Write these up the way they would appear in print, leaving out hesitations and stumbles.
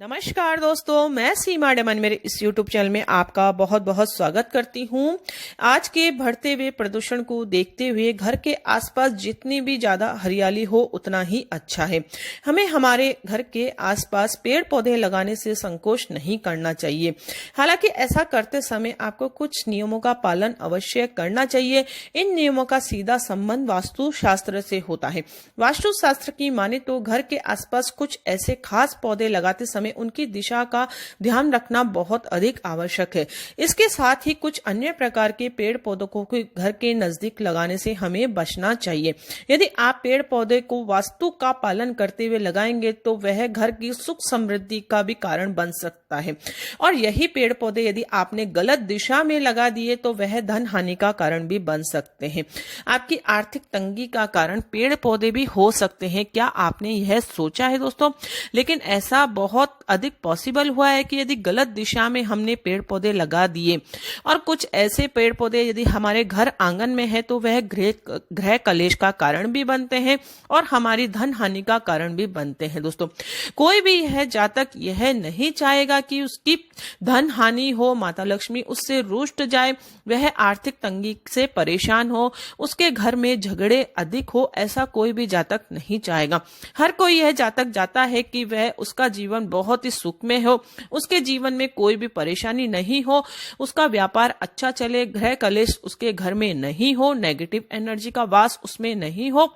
नमस्कार दोस्तों, मैं सीमा डमन मेरे इस YouTube चैनल में आपका बहुत बहुत स्वागत करती हूँ। आज के बढ़ते हुए प्रदूषण को देखते हुए घर के आसपास जितनी भी ज्यादा हरियाली हो उतना ही अच्छा है। हमें हमारे घर के आसपास पेड़ पौधे लगाने से संकोच नहीं करना चाहिए। हालांकि ऐसा करते समय आपको कुछ नियमों का पालन अवश्य करना चाहिए। इन नियमों का सीधा संबंध वास्तु शास्त्र से होता है। वास्तु शास्त्र की माने तो घर के आसपास कुछ ऐसे खास पौधे लगाते समय उनकी दिशा का ध्यान रखना बहुत अधिक आवश्यक है। इसके साथ ही कुछ अन्य प्रकार के पेड़ पौधों को घर के नजदीक लगाने से हमें बचना चाहिए। यदि आप पेड़ पौधे को वास्तु का पालन करते हुए लगाएंगे तो वह घर की सुख समृद्धि का भी कारण बन सकता है, और यही पेड़ पौधे यदि आपने गलत दिशा में लगा दिए तो वह धन हानि का कारण भी बन सकते हैं। आपकी आर्थिक तंगी का कारण पेड़ पौधे भी हो सकते हैं। क्या आपने यह सोचा है दोस्तों? लेकिन ऐसा बहुत अधिक पॉसिबल हुआ है कि यदि गलत दिशा में हमने पेड़ पौधे लगा दिए और कुछ ऐसे पेड़ पौधे यदि हमारे घर आंगन में है तो वह गृह कलेश का कारण भी बनते हैं और हमारी धन हानि का कारण भी बनते हैं। दोस्तों, कोई भी यह जातक यह नहीं चाहेगा कि उसकी धन हानि हो, माता लक्ष्मी उससे रुष्ट जाए, वह आर्थिक तंगी से परेशान हो, उसके घर में झगड़े अधिक हो, ऐसा कोई भी जातक नहीं चाहेगा। हर कोई यह जातक चाहता है कि वह उसका जीवन बहुत ही सुख में हो, उसके जीवन में कोई भी परेशानी नहीं हो, उसका व्यापार अच्छा चले, गृह कलेश उसके घर में नहीं हो, नेगेटिव एनर्जी का वास उसमें नहीं हो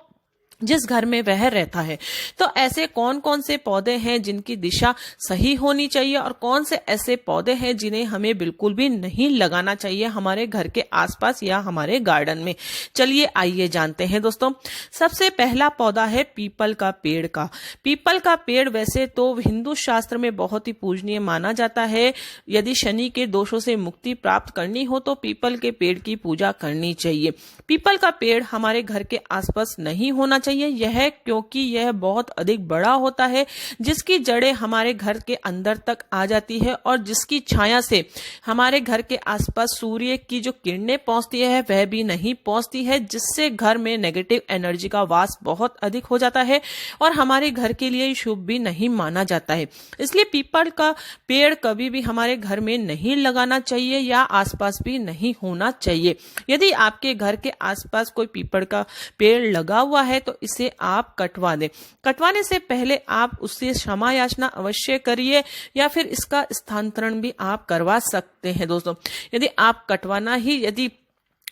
जिस घर में वह रहता है। तो ऐसे कौन कौन से पौधे हैं जिनकी दिशा सही होनी चाहिए और कौन से ऐसे पौधे हैं जिन्हें हमें बिल्कुल भी नहीं लगाना चाहिए हमारे घर के आसपास या हमारे गार्डन में? चलिए आइए जानते हैं दोस्तों। सबसे पहला पौधा है पीपल का पेड़ का। पीपल का पेड़ वैसे तो हिंदू शास्त्र में बहुत ही पूजनीय माना जाता है। यदि शनि के दोषों से मुक्ति प्राप्त करनी हो तो पीपल के पेड़ की पूजा करनी चाहिए। पीपल का पेड़ हमारे घर के आसपास नहीं होना चाहिए, यह क्योंकि यह बहुत अधिक बड़ा होता है, जिसकी जड़ें हमारे घर के अंदर तक आ जाती है और जिसकी छाया से हमारे घर के आसपास सूर्य की जो किरणें पहुंचती है वह भी नहीं पहुंचती है, जिससे घर में नेगेटिव एनर्जी का वास बहुत अधिक हो जाता है और हमारे घर के लिए शुभ भी नहीं माना जाता है। इसलिए पीपल का पेड़ कभी भी हमारे घर में नहीं लगाना चाहिए या आसपास भी नहीं होना चाहिए। यदि आपके घर के आसपास कोई पीपल का पेड़ लगा हुआ है तो इसे आप कटवा दें। कटवाने से पहले आप उससे क्षमा याचना अवश्य करिए या फिर इसका स्थानांतरण भी आप करवा सकते हैं। दोस्तों, यदि आप कटवाना ही यदि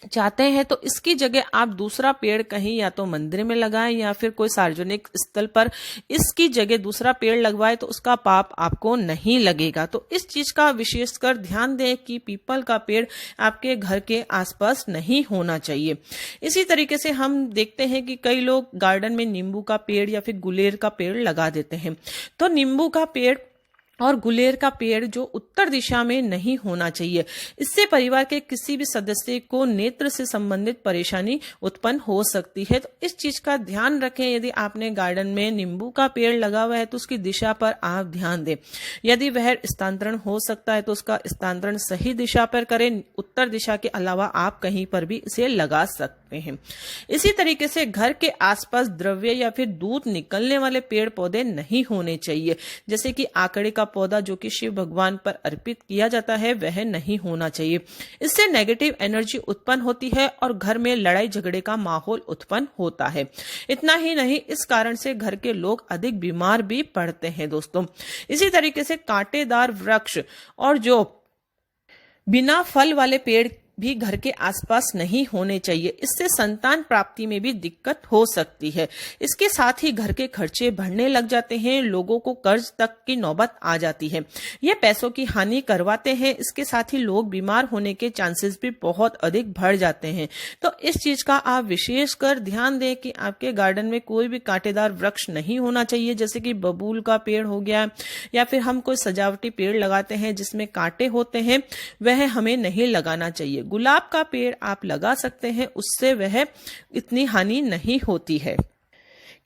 चाहते हैं तो इसकी जगह आप दूसरा पेड़ कहीं या तो मंदिर में लगाएं या फिर कोई सार्वजनिक स्थल पर इसकी जगह दूसरा पेड़ लगवाएं तो उसका पाप आपको नहीं लगेगा। तो इस चीज का विशेषकर ध्यान दें कि पीपल का पेड़ आपके घर के आसपास नहीं होना चाहिए। इसी तरीके से हम देखते हैं कि कई लोग गार्डन में नींबू का पेड़ या फिर गुलेर का पेड़ लगा देते हैं। तो नींबू का पेड़ और गुलेर का पेड़ जो उत्तर दिशा में नहीं होना चाहिए, इससे परिवार के किसी भी सदस्य को नेत्र से संबंधित परेशानी उत्पन्न हो सकती है। तो इस चीज का ध्यान रखें। यदि आपने गार्डन में नींबू का पेड़ लगा हुआ है तो उसकी दिशा पर आप ध्यान दें। यदि वह स्थानांतरण हो सकता है तो उसका स्थानांतरण सही दिशा पर करें। उत्तर दिशा के अलावा आप कहीं पर भी इसे लगा सकते हैं। इसी तरीके से घर के आसपास द्रव्य या फिर दूध निकलने वाले पेड़ पौधे नहीं होने चाहिए, जैसे कि आकड़े का पौधा जो कि शिव भगवान पर अर्पित किया जाता है वह नहीं होना चाहिए। इससे नेगेटिव एनर्जी उत्पन्न होती है और घर में लड़ाई झगड़े का माहौल उत्पन्न होता है। इतना ही नहीं, इस कारण से घर के लोग अधिक बीमार भी पड़ते हैं। दोस्तों, इसी तरीके से कांटेदार वृक्ष और जो बिना फल वाले पेड़ भी घर के आसपास नहीं होने चाहिए। इससे संतान प्राप्ति में भी दिक्कत हो सकती है। इसके साथ ही घर के खर्चे बढ़ने लग जाते हैं, लोगों को कर्ज तक की नौबत आ जाती है। ये पैसों की हानि करवाते हैं। इसके साथ ही लोग बीमार होने के चांसेस भी बहुत अधिक बढ़ जाते हैं। तो इस चीज का आप विशेष कर ध्यान दें कि आपके गार्डन में कोई भी कांटेदार वृक्ष नहीं होना चाहिए, जैसे कि बबूल का पेड़ हो गया या फिर हम कोई सजावटी पेड़ लगाते हैं जिसमें कांटे होते हैं, वह हमें नहीं लगाना चाहिए। गुलाब का पेड़ आप लगा सकते हैं, उससे वह इतनी हानि नहीं होती है।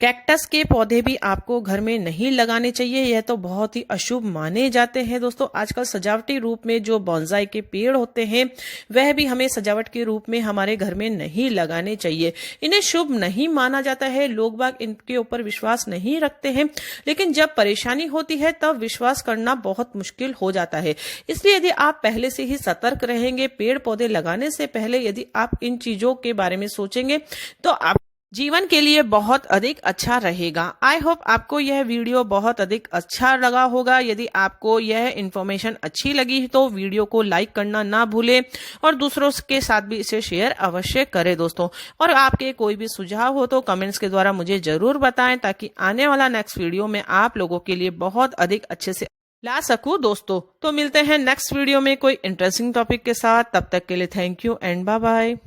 कैक्टस के पौधे भी आपको घर में नहीं लगाने चाहिए, यह तो बहुत ही अशुभ माने जाते हैं। दोस्तों आजकल सजावटी रूप में जो बॉन्साई के पेड़ होते हैं वह भी हमें सजावट के रूप में हमारे घर में नहीं लगाने चाहिए। इन्हें शुभ नहीं माना जाता है, लोग बाग इनके ऊपर विश्वास नहीं रखते हैं, लेकिन जब परेशानी होती है तब विश्वास करना बहुत मुश्किल हो जाता है। इसलिए यदि आप पहले से ही सतर्क रहेंगे, पेड़ पौधे लगाने से पहले यदि आप इन चीजों के बारे में सोचेंगे तो आप जीवन के लिए बहुत अधिक अच्छा रहेगा। आई होप आपको यह वीडियो बहुत अधिक अच्छा लगा होगा। यदि आपको यह इन्फॉर्मेशन अच्छी लगी तो वीडियो को लाइक करना ना भूलें और दूसरों के साथ भी इसे शेयर अवश्य करें दोस्तों। और आपके कोई भी सुझाव हो तो कमेंट्स के द्वारा मुझे जरूर बताएं, ताकि आने वाला नेक्स्ट वीडियो में आप लोगों के लिए बहुत अधिक अच्छे से ला सकूं दोस्तों। तो मिलते हैं नेक्स्ट वीडियो में कोई इंटरेस्टिंग टॉपिक के साथ, तब तक के लिए thank you and bye bye.